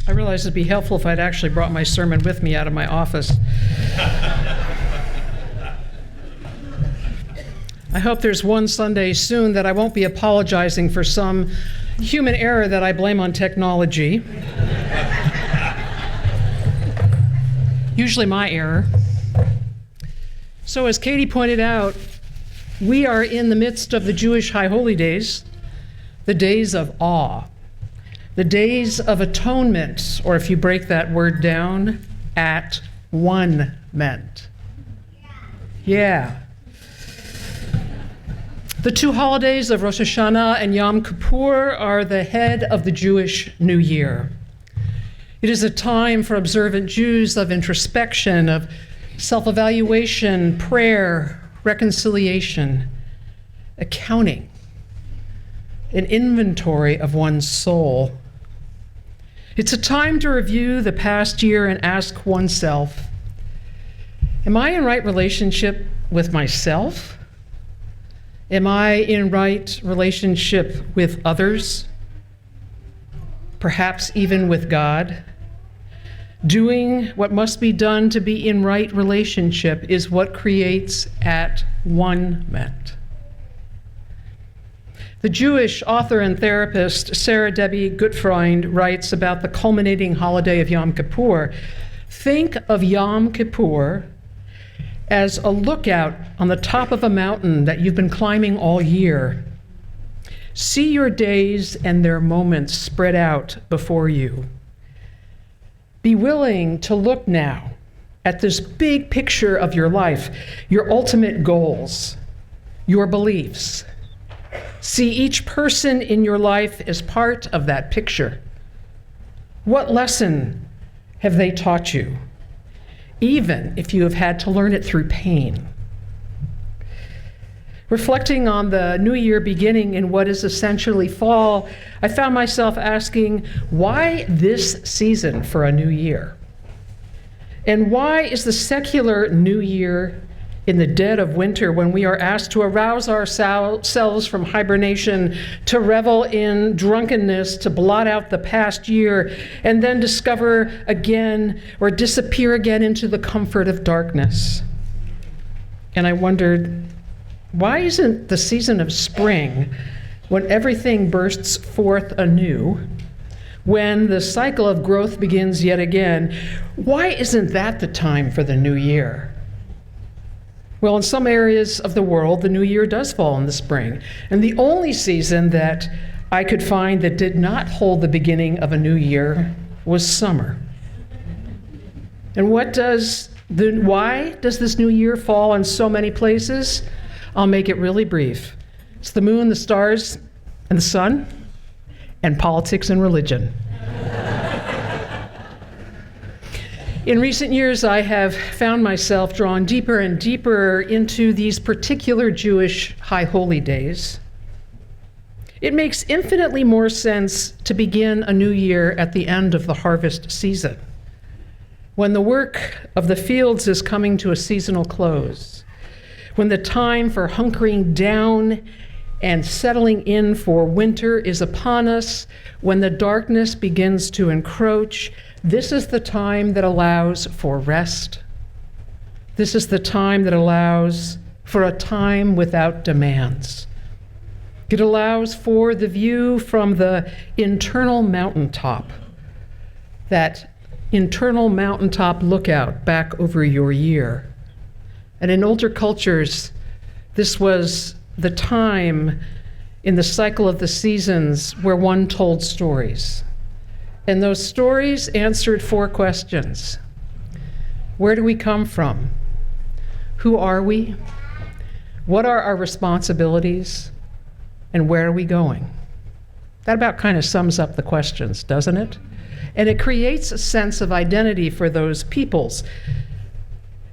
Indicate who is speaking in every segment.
Speaker 1: I realized it'd be helpful if I'd actually brought my sermon with me out of my office. I hope there's one Sunday soon that I won't be apologizing for some human error that I blame on technology. Usually my error. So as Katie pointed out, we are in the midst of the Jewish High Holy Days, the days of awe, the days of atonement, or if you break that word down, at one-ment. Yeah. The two holidays of Rosh Hashanah and Yom Kippur are the head of the Jewish New Year. It is a time for observant Jews of introspection, of self-evaluation, prayer, reconciliation, accounting, an inventory of one's soul. It's a time to review the past year and ask oneself, am I in right relationship with myself? Am I in right relationship with others? Perhaps even with God? Doing what must be done to be in right relationship is what creates at one-ment. The Jewish author and therapist Sarah Debbie Gutfreund writes about the culminating holiday of Yom Kippur. Think of Yom Kippur as a lookout on the top of a mountain that you've been climbing all year. See your days and their moments spread out before you. Be willing to look now at this big picture of your life, your ultimate goals, your beliefs. See each person in your life as part of that picture. What lesson have they taught you, even if you have had to learn it through pain? Reflecting on the new year beginning in what is essentially fall, I found myself asking, why this season for a new year? And why is the secular new year in the dead of winter, when we are asked to arouse ourselves from hibernation, to revel in drunkenness, to blot out the past year, and then discover again or disappear again into the comfort of darkness? And I wondered, why isn't the season of spring, when everything bursts forth anew, when the cycle of growth begins yet again, why isn't that the time for the new year? Well, in some areas of the world, the new year does fall in the spring. And the only season that I could find that did not hold the beginning of a new year was summer. And why does this new year fall in so many places? I'll make it really brief. It's the moon, the stars, and the sun, and politics and religion. In recent years, I have found myself drawn deeper and deeper into these particular Jewish high holy days. It makes infinitely more sense to begin a new year at the end of the harvest season, when the work of the fields is coming to a seasonal close, when the time for hunkering down and settling in for winter is upon us, when the darkness begins to encroach. This is the time that allows for rest. This is the time that allows for a time without demands. It allows for the view from the internal mountaintop, that internal mountaintop lookout back over your year. And in older cultures, this was the time in the cycle of the seasons where one told stories. And those stories answered 4 questions. Where do we come from? Who are we? What are our responsibilities? And where are we going? That about kind of sums up the questions, doesn't it? And it creates a sense of identity for those peoples.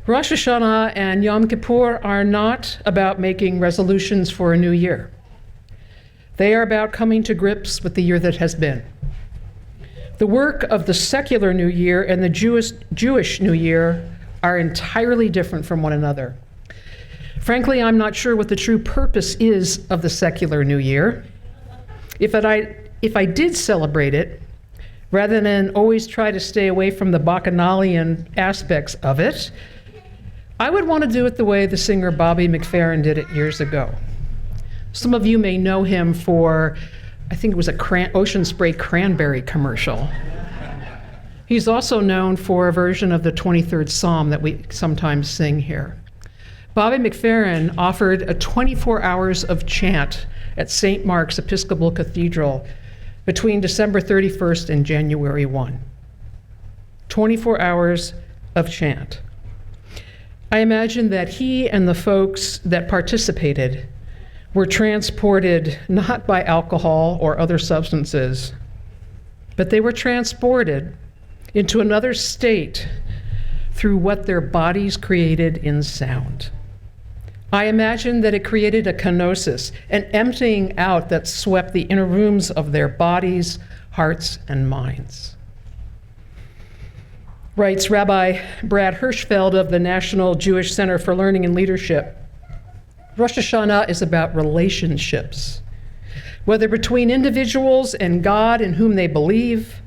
Speaker 1: Rosh Hashanah and Yom Kippur are not about making resolutions for a new year. They are about coming to grips with the year that has been. The work of the secular New Year and the Jewish New Year are entirely different from one another. Frankly, I'm not sure what the true purpose is of the secular New Year. If I did celebrate it, rather than always try to stay away from the bacchanalian aspects of it, I would want to do it the way the singer Bobby McFerrin did it years ago. Some of you may know him for, I think it was a Ocean Spray cranberry commercial. He's also known for a version of the 23rd Psalm that we sometimes sing here. Bobby McFerrin offered a 24 hours of chant at St. Mark's Episcopal Cathedral between December 31st and January 1. 24 hours of chant. I imagine that he and the folks that participated were transported not by alcohol or other substances, but they were transported into another state through what their bodies created in sound. I imagine that it created a kenosis, an emptying out that swept the inner rooms of their bodies, hearts, and minds. Writes Rabbi Brad Hirschfeld of the National Jewish Center for Learning and Leadership, Rosh Hashanah is about relationships, whether between individuals and God in whom they believe,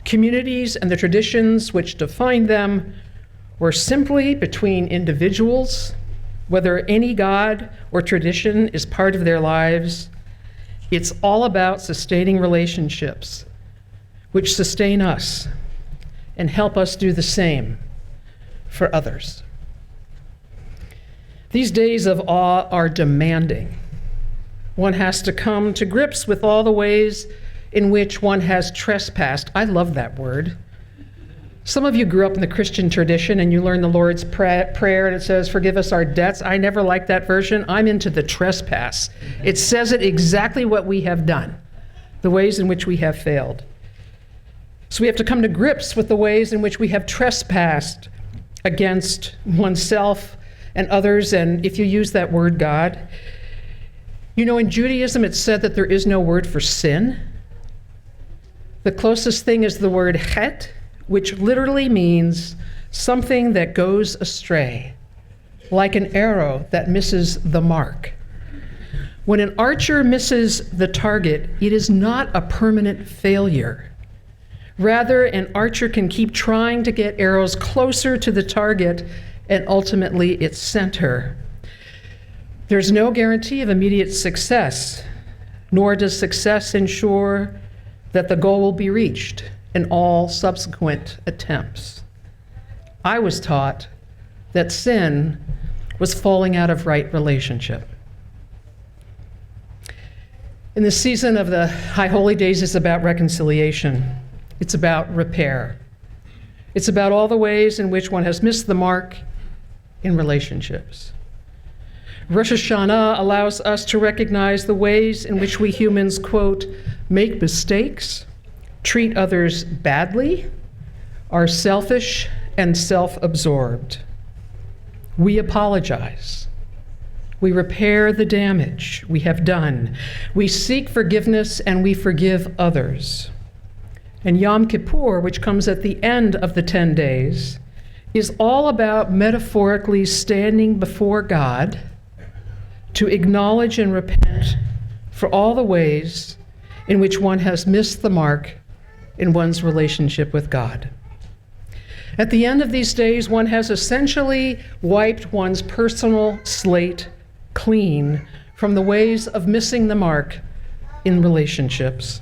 Speaker 1: communities and the traditions which define them, or simply between individuals, whether any God or tradition is part of their lives. It's all about sustaining relationships, which sustain us and help us do the same for others. These days of awe are demanding. One has to come to grips with all the ways in which one has trespassed. I love that word. Some of you grew up in the Christian tradition and you learn the Lord's Prayer and it says, forgive us our debts. I never liked that version. I'm into the trespass. It says it exactly what we have done, the ways in which we have failed. So we have to come to grips with the ways in which we have trespassed against oneself and others, and if you use that word, God. You know, in Judaism, it's said that there is no word for sin. The closest thing is the word chet, which literally means something that goes astray, like an arrow that misses the mark. When an archer misses the target, it is not a permanent failure. Rather, an archer can keep trying to get arrows closer to the target and ultimately its center. There's no guarantee of immediate success, nor does success ensure that the goal will be reached in all subsequent attempts. I was taught that sin was falling out of right relationship. In the season of the High Holy Days, it's about reconciliation. It's about repair. It's about all the ways in which one has missed the mark in relationships. Rosh Hashanah allows us to recognize the ways in which we humans, quote, make mistakes, treat others badly, are selfish and self-absorbed. We apologize. We repair the damage we have done. We seek forgiveness and we forgive others. And Yom Kippur, which comes at the end of the 10 days, is all about metaphorically standing before God to acknowledge and repent for all the ways in which one has missed the mark in one's relationship with God. At the end of these days, one has essentially wiped one's personal slate clean from the ways of missing the mark in relationships.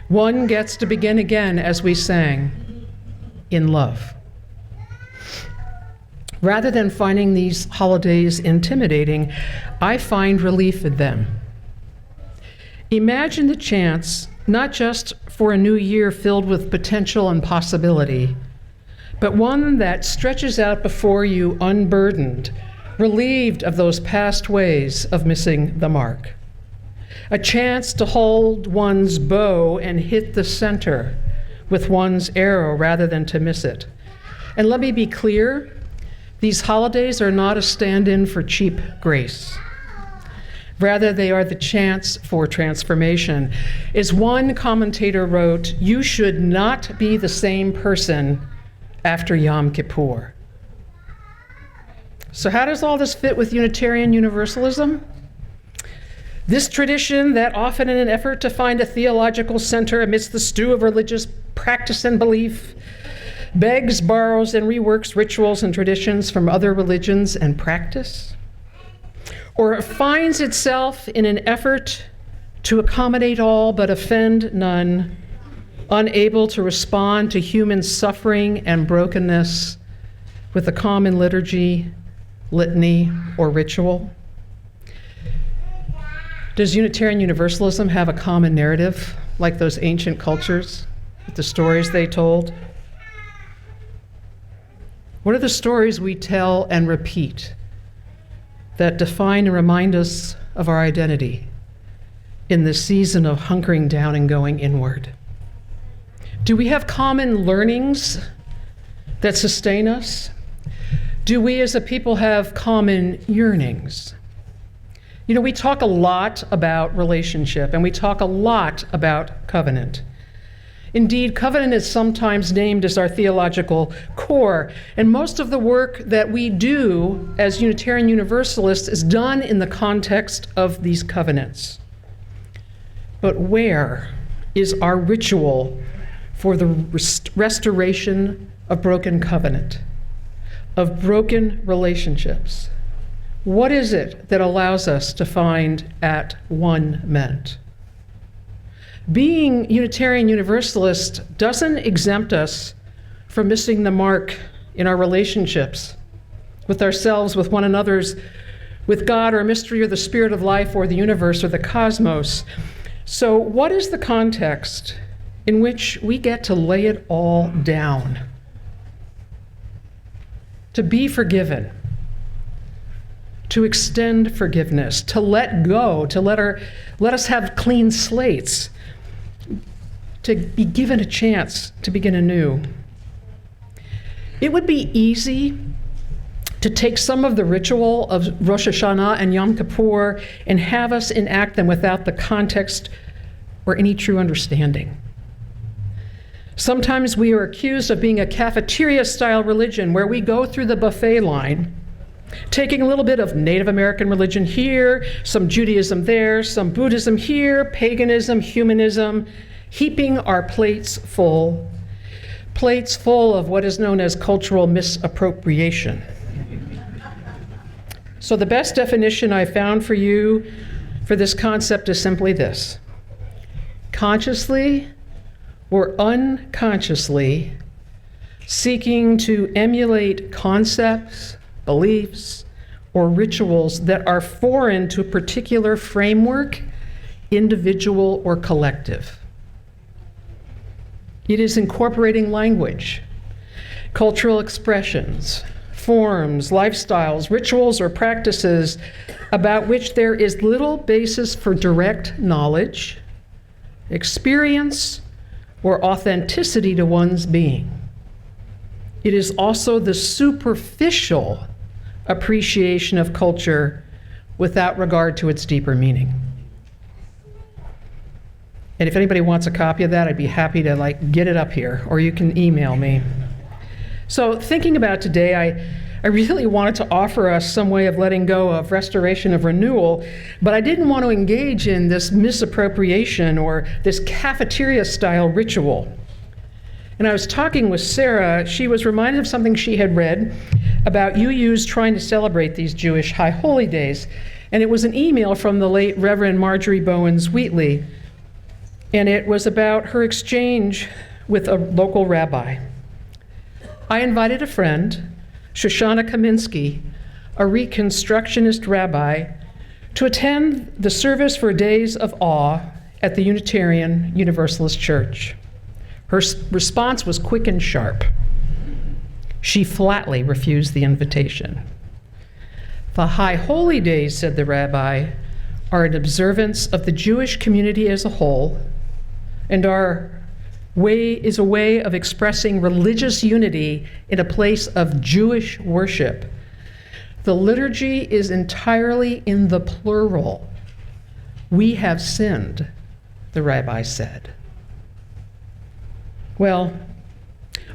Speaker 1: One gets to begin again, as we sang, in love. Rather than finding these holidays intimidating, I find relief in them. Imagine the chance, not just for a new year filled with potential and possibility, but one that stretches out before you unburdened, relieved of those past ways of missing the mark. A chance to hold one's bow and hit the center with one's arrow rather than to miss it. And let me be clear, these holidays are not a stand-in for cheap grace. Rather, they are the chance for transformation. As one commentator wrote, you should not be the same person after Yom Kippur. So how does all this fit with Unitarian Universalism? This tradition, that often in an effort to find a theological center amidst the stew of religious practice and belief, begs, borrows, and reworks rituals and traditions from other religions and practice, or finds itself in an effort to accommodate all but offend none, unable to respond to human suffering and brokenness with a common liturgy, litany, or ritual? Does Unitarian Universalism have a common narrative like those ancient cultures with the stories they told? What are the stories we tell and repeat that define and remind us of our identity in this season of hunkering down and going inward? Do we have common learnings that sustain us? Do we as a people have common yearnings? You know, we talk a lot about relationship, and we talk a lot about covenant. Indeed, covenant is sometimes named as our theological core, and most of the work that we do as Unitarian Universalists is done in the context of these covenants. But where is our ritual for the restoration of broken covenant, of broken relationships? What is it that allows us to find at one ment? Being Unitarian Universalist doesn't exempt us from missing the mark in our relationships with ourselves, with one another's, with God or mystery or the spirit of life or the universe or the cosmos. So what is the context in which we get to lay it all down? To be forgiven, to extend forgiveness, to let go, to let us have clean slates, to be given a chance to begin anew. It would be easy to take some of the ritual of Rosh Hashanah and Yom Kippur and have us enact them without the context or any true understanding. Sometimes we are accused of being a cafeteria-style religion where we go through the buffet line, taking a little bit of Native American religion here, some Judaism there, some Buddhism here, paganism, humanism, heaping our plates full of what is known as cultural misappropriation. So the best definition I found for you for this concept is simply this: consciously or unconsciously seeking to emulate concepts, beliefs, or rituals that are foreign to a particular framework, individual or collective. It is incorporating language, cultural expressions, forms, lifestyles, rituals, or practices about which there is little basis for direct knowledge, experience, or authenticity to one's being. It is also the superficial appreciation of culture without regard to its deeper meaning. And if anybody wants a copy of that, I'd be happy to get it up here, or you can email me. So thinking about today, I really wanted to offer us some way of letting go of restoration of renewal, but I didn't want to engage in this misappropriation or this cafeteria-style ritual. And I was talking with Sarah. She was reminded of something she had read about UU's trying to celebrate these Jewish high holy days. And it was an email from the late Reverend Marjorie Bowens Wheatley. And it was about her exchange with a local rabbi. I invited a friend, Shoshana Kaminsky, a Reconstructionist rabbi, to attend the service for Days of Awe at the Unitarian Universalist Church. Her response was quick and sharp. She flatly refused the invitation. The High Holy Days, said the rabbi, are an observance of the Jewish community as a whole, and is a way of expressing religious unity in a place of Jewish worship. The liturgy is entirely in the plural. We have sinned, the rabbi said. Well,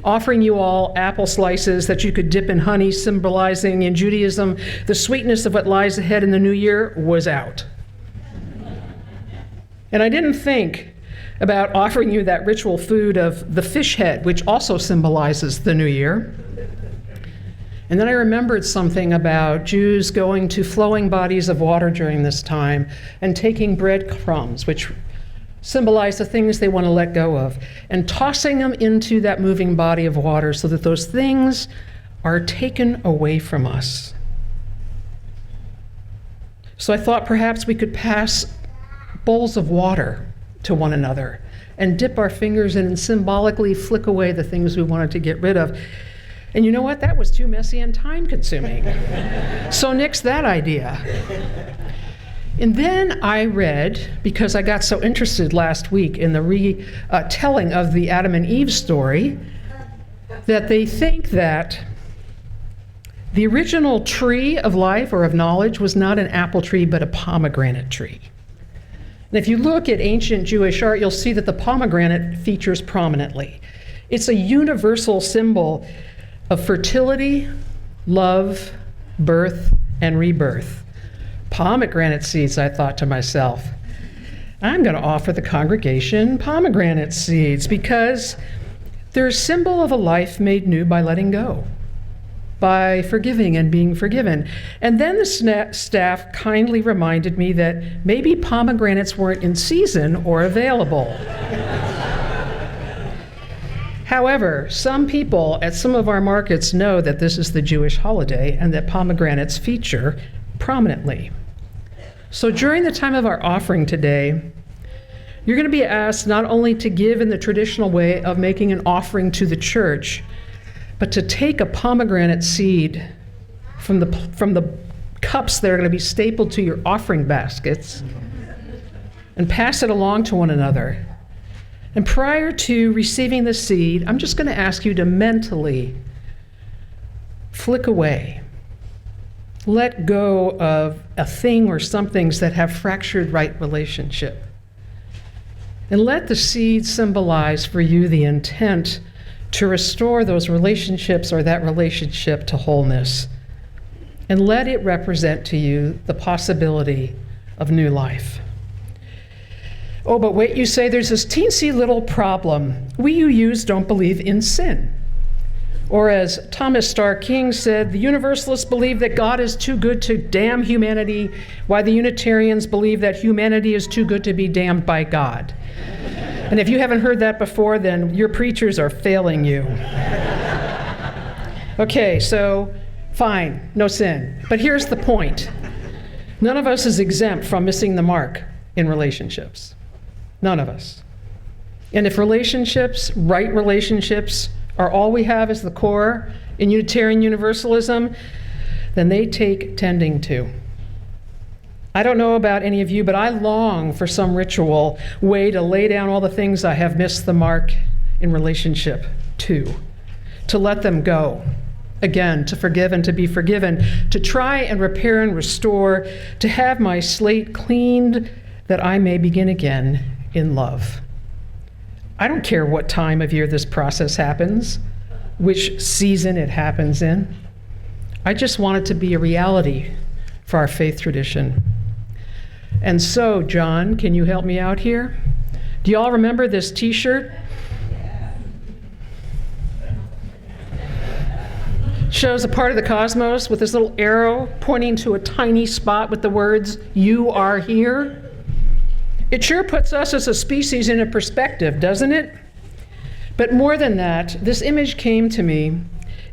Speaker 1: offering you all apple slices that you could dip in honey, symbolizing in Judaism the sweetness of what lies ahead in the new year, was out. And I didn't think about offering you that ritual food of the fish head, which also symbolizes the new year. And then I remembered something about Jews going to flowing bodies of water during this time and taking breadcrumbs, which symbolize the things they want to let go of, and tossing them into that moving body of water so that those things are taken away from us. So I thought perhaps we could pass bowls of water to one another and dip our fingers in and symbolically flick away the things we wanted to get rid of. And you know what? That was too messy and time-consuming. So nix that idea. And then I read, because I got so interested last week in the retelling of the Adam and Eve story, that they think that the original tree of life or of knowledge was not an apple tree, but a pomegranate tree. And if you look at ancient Jewish art, you'll see that the pomegranate features prominently. It's a universal symbol of fertility, love, birth, and rebirth. Pomegranate seeds, I thought to myself, I'm going to offer the congregation pomegranate seeds because they're a symbol of a life made new by letting go, by forgiving and being forgiven. And then the staff kindly reminded me that maybe pomegranates weren't in season or available. However, some people at some of our markets know that this is the Jewish holiday and that pomegranates feature prominently. So during the time of our offering today, you're going to be asked not only to give in the traditional way of making an offering to the church, but to take a pomegranate seed from the cups that are going to be stapled to your offering baskets and pass it along to one another. And prior to receiving the seed, I'm just going to ask you to mentally flick away. Let go of a thing or some things that have fractured right relationship. And let the seed symbolize for you the intent to restore those relationships or that relationship to wholeness. And let it represent to you the possibility of new life. Oh, but wait, you say, there's this teensy little problem. We UUs don't believe in sin. Or as Thomas Starr King said, the Universalists believe that God is too good to damn humanity, while the Unitarians believe that humanity is too good to be damned by God. And if you haven't heard that before, then your preachers are failing you. Okay, so fine, no sin. But here's the point. None of us is exempt from missing the mark in relationships. None of us. And if relationships, right relationships, are all we have as the core in Unitarian Universalism, then they take tending to. I don't know about any of you, but I long for some ritual way to lay down all the things I have missed the mark in relationship to let them go. Again, to forgive and to be forgiven, to try and repair and restore, to have my slate cleaned that I may begin again in love. I don't care what time of year this process happens, which season it happens in. I just want it to be a reality for our faith tradition. And so, John, can you help me out here? Do you all remember this t-shirt? Shows a part of the cosmos with this little arrow pointing to a tiny spot with the words, "You are here." It sure puts us as a species in a perspective, doesn't it? But more than that, this image came to me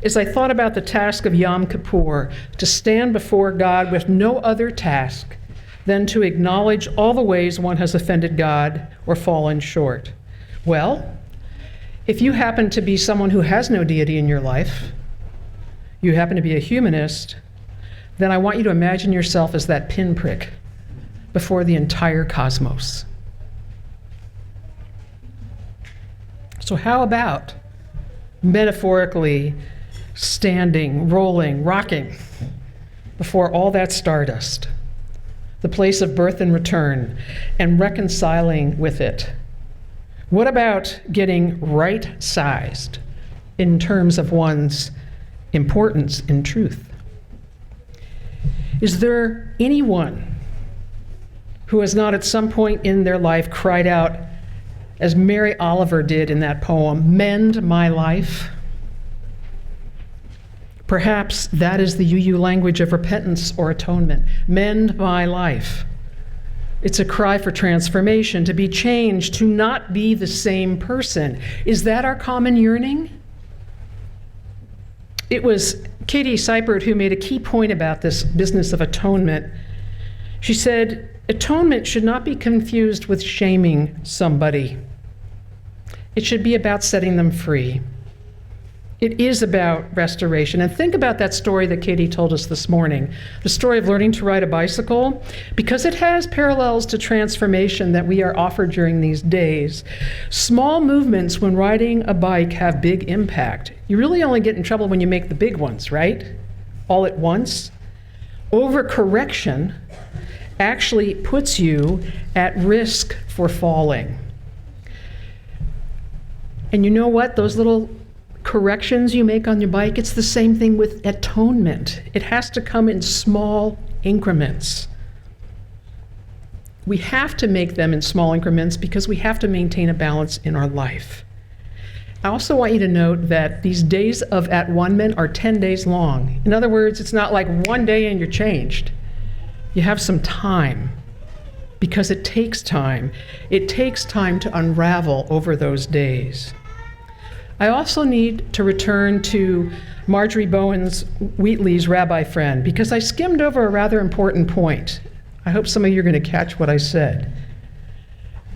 Speaker 1: as I thought about the task of Yom Kippur, to stand before God with no other task than to acknowledge all the ways one has offended God or fallen short. Well, if you happen to be someone who has no deity in your life, you happen to be a humanist, then I want you to imagine yourself as that pinprick before the entire cosmos. So how about metaphorically standing, rolling, rocking before all that stardust, the place of birth and return, and reconciling with it? What about getting right-sized in terms of one's importance in truth? Is there anyone who has not at some point in their life cried out, as Mary Oliver did in that poem, "Mend my life"? Perhaps that is the UU language of repentance or atonement. Mend my life. It's a cry for transformation, to be changed, to not be the same person. Is that our common yearning? It was Katie Seipert who made a key point about this business of atonement. She said, atonement should not be confused with shaming somebody. It should be about setting them free. It is about restoration. And think about that story that Katie told us this morning, the story of learning to ride a bicycle, because it has parallels to transformation that we are offered during these days. Small movements when riding a bike have big impact. You really only get in trouble when you make the big ones, right? All at once. Overcorrection actually puts you at risk for falling. And you know what? Those little corrections you make on your bike, it's the same thing with atonement. It has to come in small increments. We have to make them in small increments because we have to maintain a balance in our life. I also want you to note that these days of at one men are 10 days long. In other words, it's not like one day and you're changed. You have some time because it takes time. It takes time to unravel over those days. I also need to return to Marjorie Bowen's Wheatley's rabbi friend because I skimmed over a rather important point. I hope some of you are going to catch what I said.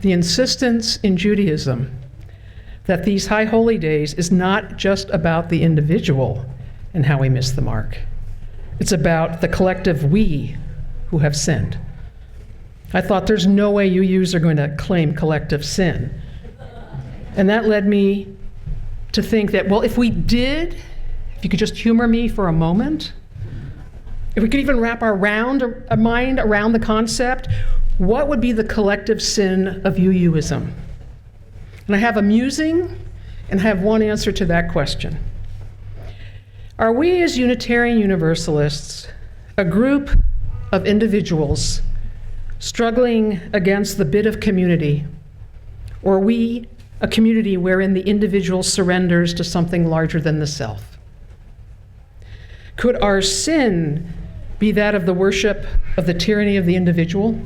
Speaker 1: The insistence in Judaism that these high holy days is not just about the individual and how we miss the mark. It's about the collective we who have sinned. I thought there's no way UUs are going to claim collective sin. And that led me to think that, well, if you could just humor me for a moment, if we could even wrap our mind around the concept, what would be the collective sin of UUism? And I have a musing and I have one answer to that question. Are we as Unitarian Universalists a group of individuals struggling against the bit of community, or are we a community wherein the individual surrenders to something larger than the self? Could our sin be that of the worship of the tyranny of the individual?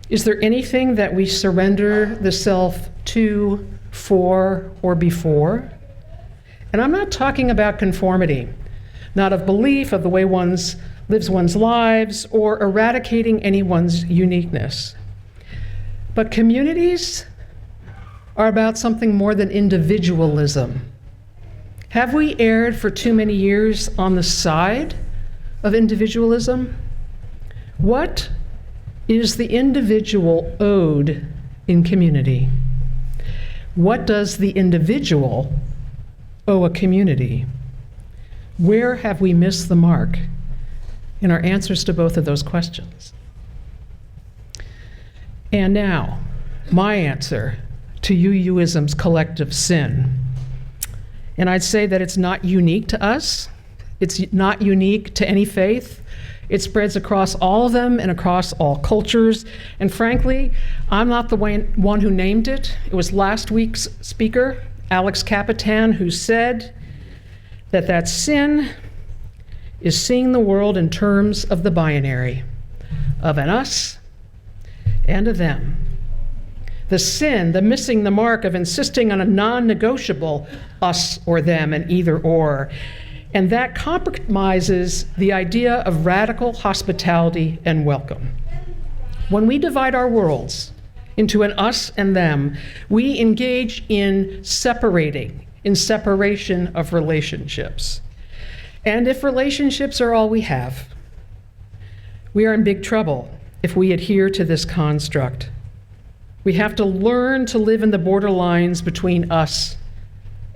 Speaker 1: Is there anything that we surrender the self to, for, or before? And I'm not talking about conformity, not of belief of the way one lives one's lives or eradicating anyone's uniqueness. But communities are about something more than individualism. Have we erred for too many years on the side of individualism? What is the individual owed in community? What does the individual owe a community? Where have we missed the mark in our answers to both of those questions? And now, my answer to UUism's collective sin. And I'd say that it's not unique to us. It's not unique to any faith. It spreads across all of them and across all cultures. And frankly, I'm not the one who named it. It was last week's speaker, Alex Capitan, who said that sin is seeing the world in terms of the binary, of an us and a them. The sin, the missing the mark of insisting on a non-negotiable us or them, an either or. And that compromises the idea of radical hospitality and welcome. When we divide our worlds into an us and them, we engage in separation of relationships. And if relationships are all we have, we are in big trouble if we adhere to this construct. We have to learn to live in the borderlines between us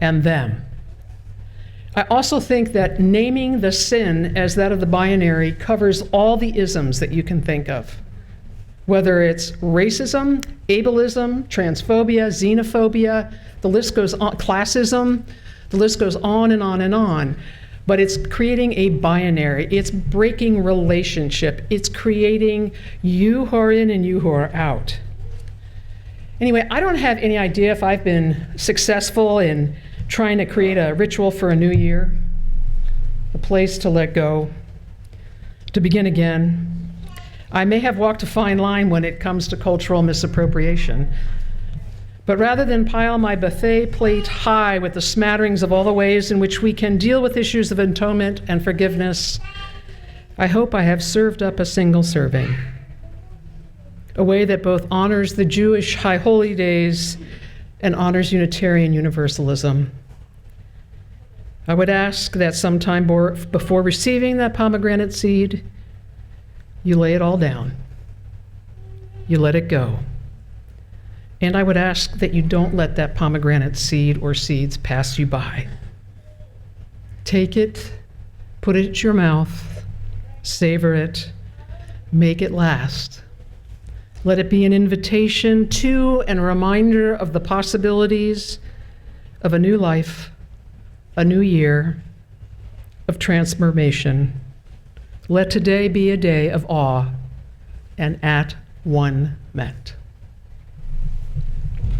Speaker 1: and them. I also think that naming the sin as that of the binary covers all the isms that you can think of, whether it's racism, ableism, transphobia, xenophobia, the list goes on, classism, the list goes on and on and on. but it's creating a binary. It's breaking relationship. It's creating you who are in and you who are out. Anyway, I don't have any idea if I've been successful in trying to create a ritual for a new year, a place to let go, to begin again. I may have walked a fine line when it comes to cultural misappropriation. But rather than pile my buffet plate high with the smatterings of all the ways in which we can deal with issues of atonement and forgiveness, I hope I have served up a single serving, a way that both honors the Jewish high holy days and honors Unitarian Universalism. I would ask that sometime before receiving that pomegranate seed, you lay it all down. You let it go. And I would ask that you don't let that pomegranate seed or seeds pass you by. Take it, put it in your mouth, savor it, make it last. Let it be an invitation to and a reminder of the possibilities of a new life, a new year of transformation. Let today be a day of awe and at one met.